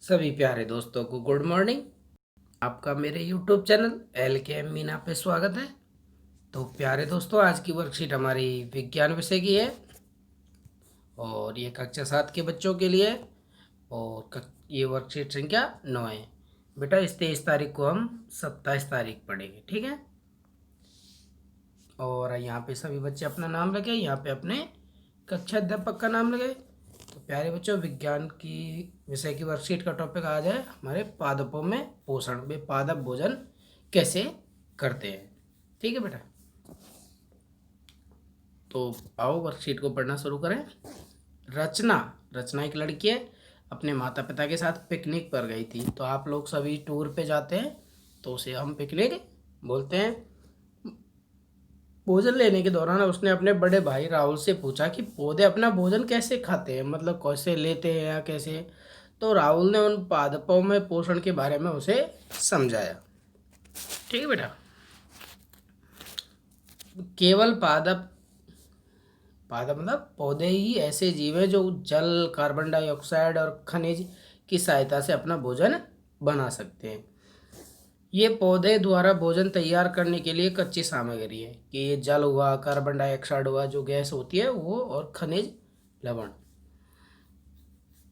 सभी प्यारे दोस्तों को गुड मॉर्निंग। आपका मेरे यूट्यूब चैनल एल के एम मीना पे स्वागत है। तो प्यारे दोस्तों, आज की वर्कशीट हमारी विज्ञान विषय की है और ये कक्षा 7 के बच्चों के लिए है। और ये वर्कशीट संख्या 9 है। बेटा इस 23 तारीख को हम 27 तारीख पढ़ेंगे, ठीक है। और यहाँ पे सभी बच्चे अपना नाम लगे, यहाँ पे अपने कक्षा अध्यापक का नाम लगे। तो प्यारे बच्चों, विज्ञान की विषय की वर्कशीट का टॉपिक आज है हमारे पादपों में पोषण। वे पादप भोजन कैसे करते हैं, ठीक है बेटा। तो आओ वर्कशीट को पढ़ना शुरू करें। रचना रचना एक लड़की है, अपने माता पिता के साथ पिकनिक पर गई थी। तो आप लोग सभी टूर पे जाते हैं तो उसे हम पिकनिक बोलते हैं। भोजन लेने के दौरान उसने अपने बड़े भाई राहुल से पूछा कि पौधे अपना भोजन कैसे खाते हैं, मतलब कैसे लेते हैं या कैसे। तो राहुल ने उन पादपों में पोषण के बारे में उसे समझाया, ठीक है बेटा। केवल पादप पादप मतलब पौधे ही ऐसे जीव हैं जो जल, कार्बन डाइऑक्साइड और खनिज की सहायता से अपना भोजन बना सकते हैं। ये पौधे द्वारा भोजन तैयार करने के लिए कच्ची सामग्री है कि ये जल हुआ, कार्बन डाइऑक्साइड हुआ, जो गैस होती है वो, और खनिज लवण।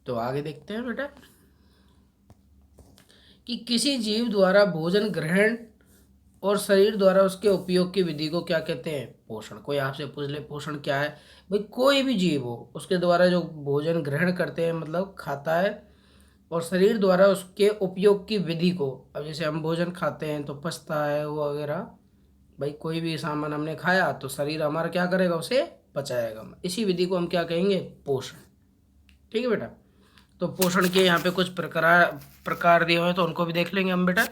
तो आगे देखते हैं बेटा कि किसी जीव द्वारा भोजन ग्रहण और शरीर द्वारा उसके उपयोग की विधि को क्या कहते हैं? पोषण। कोई आपसे पूछ ले पोषण क्या है, भाई कोई भी जीव हो उसके द्वारा जो भोजन ग्रहण करते हैं मतलब खाता है, और शरीर द्वारा उसके उपयोग की विधि को, अब जैसे हम भोजन खाते हैं तो पचता है वो वगैरह, भाई कोई भी सामान हमने खाया तो शरीर हमारा क्या करेगा, उसे पचाएगा। इसी विधि को हम क्या कहेंगे? पोषण, ठीक है बेटा। तो पोषण के यहाँ पे कुछ प्रकार प्रकार दिए हुए हैं तो उनको भी देख लेंगे हम बेटा।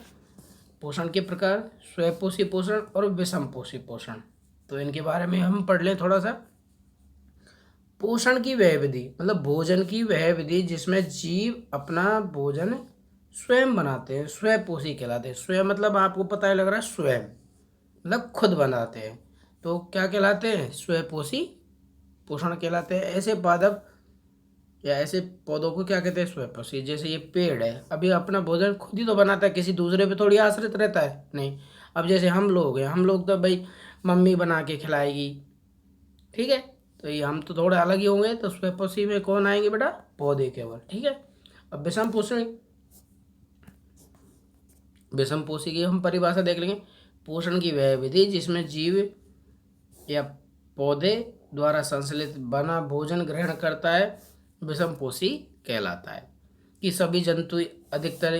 पोषण के प्रकार: स्वयंपोषी पोषण और विषमपोषी पोषण। तो इनके बारे में हम पढ़ लें थोड़ा सा। पोषण की वह विधि मतलब भोजन की वह विधि जिसमें जीव अपना भोजन स्वयं बनाते हैं, स्वयंपोषी कहलाते हैं। स्वयं मतलब आपको पता है लग रहा है, स्वयं मतलब खुद बनाते हैं, तो क्या कहलाते हैं? स्वयंपोषी पोषण कहलाते हैं। ऐसे पादप या ऐसे पौधों को क्या कहते हैं? स्वयंपोषी। जैसे ये पेड़ है, अभी अपना भोजन खुद ही तो बनाता है, किसी दूसरे पे थोड़ी आश्रित रहता है, नहीं। अब जैसे हम लोग हैं, हम लोग तो भाई मम्मी बना के खिलाएगी, ठीक है। तो ये हम तो थोड़े अलग ही होंगे। तो स्वयंपोषी में कौन आएंगे बेटा? पौधे केवल, ठीक है। अब विषम पोषण, विषम पोषी की हम परिभाषा देख लेंगे। पोषण की वह विधि जिसमें जीव या पौधे द्वारा संश्लेषित बना भोजन ग्रहण करता है, विषमपोषी कहलाता है। कि सभी जंतु अधिकतर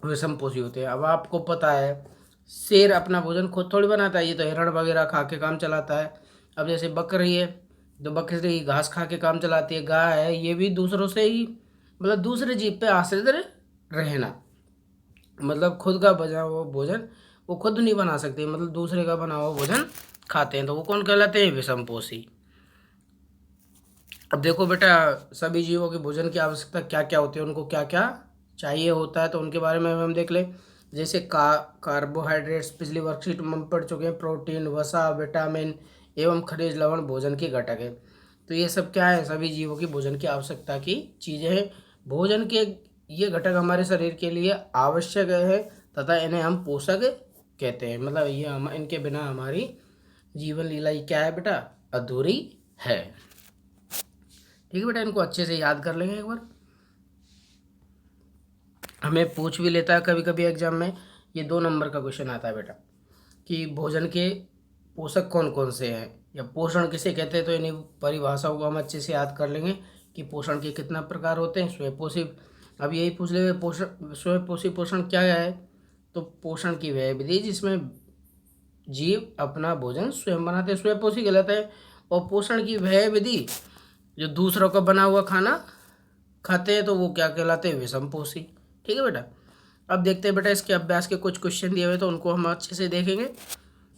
विषमपोषी होते हैं। अब आपको पता है शेर अपना भोजन खुद थोड़ी बनाता है, ये तो हिरण वगैरह खा के काम चलाता है। अब जैसे बकरी है तो बकरी घास खा के काम चलाती है। गाय है, ये भी दूसरों से ही मतलब दूसरे जीव पे आश्रित रहना, मतलब खुद का बना हुआ भोजन वो खुद नहीं बना सकते, मतलब दूसरे का बना हुआ भोजन खाते हैं, तो वो कौन कहलाते हैं? विषमपोषी। अब देखो बेटा, सभी जीवों के भोजन की आवश्यकता क्या क्या होती है, उनको क्या क्या चाहिए होता है, तो उनके बारे में हम देख लें। जैसे कार्बोहाइड्रेट्स पिछली वर्कशीट में हम पढ़ चुके हैं। प्रोटीन, वसा, विटामिन एवं खनिज लवण भोजन के घटक है। तो ये सब क्या है? सभी जीवों की भोजन की आवश्यकता की चीज़ें हैं। भोजन के ये घटक हमारे शरीर के लिए आवश्यक है तथा इन्हें हम पोषक कहते हैं। मतलब ये हम इनके बिना हमारी जीवन लीला ही क्या है बेटा? अधूरी है, ठीक है बेटा। इनको अच्छे से याद कर लेंगे एक बार। हमें पूछ भी लेता है कभी कभी एग्जाम में, ये 2 नंबर का क्वेश्चन आता है बेटा कि भोजन के पोषक कौन कौन से हैं या पोषण किसे कहते हैं। तो इन्हीं परिभाषाओं को हम अच्छे से याद कर लेंगे कि पोषण के कितना प्रकार होते हैं। स्वयंपोषी, अब यही पूछ ले पोषण, स्वयंपोषी पोषण क्या है? तो पोषण की वह विधि जिसमें जीव अपना भोजन स्वयं बनाते हैं, स्वयंपोषी कहलाता है। और पोषण की वह विधि जो दूसरों का बना हुआ खाना खाते हैं तो वो क्या कहलाते हैं? विषमपोषी, ठीक है बेटा। अब देखते हैं बेटा इसके अभ्यास के कुछ क्वेश्चन दिए हुए तो उनको हम अच्छे से देखेंगे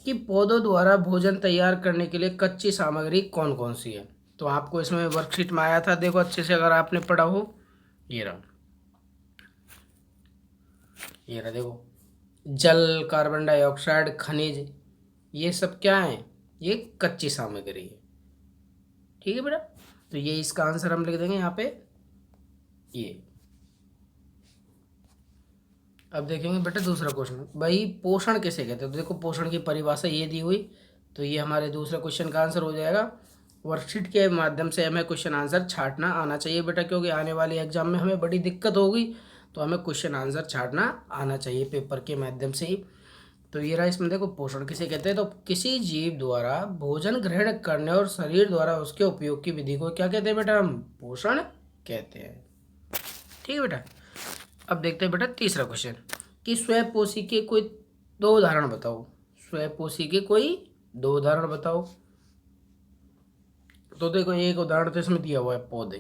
कि पौधों द्वारा भोजन तैयार करने के लिए कच्ची सामग्री कौन कौन सी है। तो आपको इसमें वर्कशीट में आया था, देखो अच्छे से अगर आपने पढ़ा हो। ये रहा, ये रहा देखो, जल, कार्बन डाइऑक्साइड, खनिज, ये सब क्या है? ये कच्ची सामग्री है, ठीक है बेटा। तो ये इसका आंसर हम लिख देंगे यहाँ पे, ये अब देखेंगे बेटा दूसरा क्वेश्चन, भाई पोषण किसे कहते हैं। तो देखो पोषण की परिभाषा ये दी हुई, तो ये हमारे दूसरे क्वेश्चन का आंसर हो जाएगा। वर्कशीट के माध्यम से हमें क्वेश्चन आंसर छांटना आना चाहिए बेटा, क्योंकि आने वाली एग्जाम में हमें बड़ी दिक्कत होगी, तो हमें क्वेश्चन आंसर छांटना आना चाहिए पेपर के माध्यम से ही। तो ये रहा इसमें, देखो पोषण किसे कहते हैं। तो किसी जीव द्वारा भोजन ग्रहण करने और शरीर द्वारा उसके उपयोग की विधि को क्या कहते हैं बेटा, हम पोषण कहते हैं। ठीक है बेटा। अब देखते हैं बेटा तीसरा क्वेश्चन, कि स्वपोषी के कोई दो उदाहरण बताओ। स्वपोषी के कोई दो उदाहरण बताओ। तो देखो एक उदाहरण तो इसमें दिया हुआ है पौधे।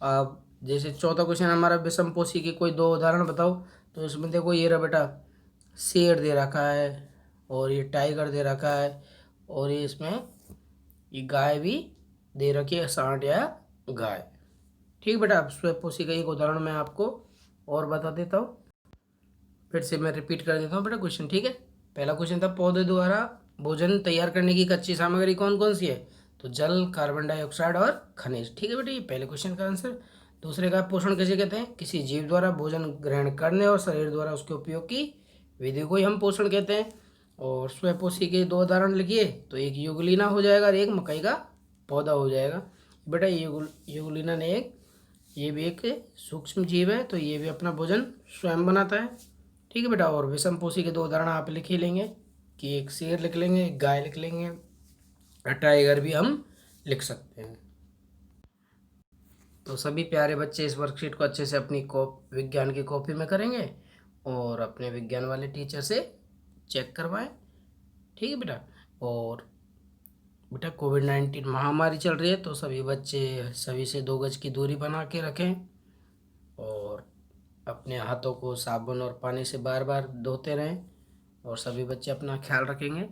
अब जैसे चौथा क्वेश्चन हमारा विषमपोषी के कोई दो उदाहरण बताओ। तो इसमें देखो ये रहा बेटा, शेर दे रखा है, और ये टाइगर दे रखा है, और ये इसमें ये गाय भी दे रखी है, सांड या गाय। ठीक बेटा। अब स्वपोषी का एक उदाहरण मैं आपको और बता देता हूँ, फिर से मैं रिपीट कर देता हूँ बेटा क्वेश्चन। ठीक है। पहला क्वेश्चन था पौधे द्वारा भोजन तैयार करने की कच्ची सामग्री कौन कौन सी है। तो जल, कार्बन डाइऑक्साइड और खनिज। ठीक है बेटा, ये पहले क्वेश्चन का आंसर। दूसरे का पोषण किसे कहते हैं, किसी जीव द्वारा भोजन ग्रहण करने और शरीर द्वारा उसके उपयोग की विधि को ही हम पोषण कहते हैं। और स्वपोषी के दो उदाहरण लिखिए, तो एक युगलीना हो जाएगा और एक मकई का पौधा हो जाएगा। बेटा युगलीना ने ये भी एक सूक्ष्म जीव है, तो ये भी अपना भोजन स्वयं बनाता है। ठीक है बेटा। और विषमपोषी के दो उदाहरण आप लिख ही लेंगे, कि एक शेर लिख लेंगे, एक गाय लिख लेंगे, और टाइगर भी हम लिख सकते हैं। तो सभी प्यारे बच्चे इस वर्कशीट को अच्छे से अपनी विज्ञान की कॉपी में करेंगे, और अपने विज्ञान वाले टीचर से चेक करवाएं। ठीक है बेटा। और बेटा कोविड-19 महामारी चल रही है, तो सभी बच्चे सभी से 2 गज की दूरी बना के रखें, और अपने हाथों को साबुन और पानी से बार बार धोते रहें, और सभी बच्चे अपना ख्याल रखेंगे।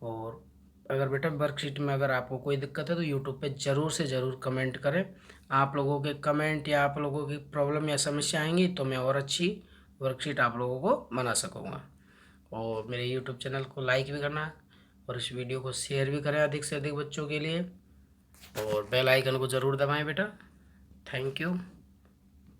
और अगर बेटा वर्कशीट में अगर आपको कोई दिक्कत है तो यूट्यूब पे ज़रूर से ज़रूर कमेंट करें। आप लोगों के कमेंट या आप लोगों की प्रॉब्लम या समस्या आएंगी, तो मैं और अच्छी वर्कशीट आप लोगों को बना सकूँगा। और मेरे यूट्यूब चैनल को लाइक भी करना, और इस वीडियो को शेयर भी करें अधिक से अधिक बच्चों के लिए, और बेल आइकन को ज़रूर दबाएं बेटा। Thank you.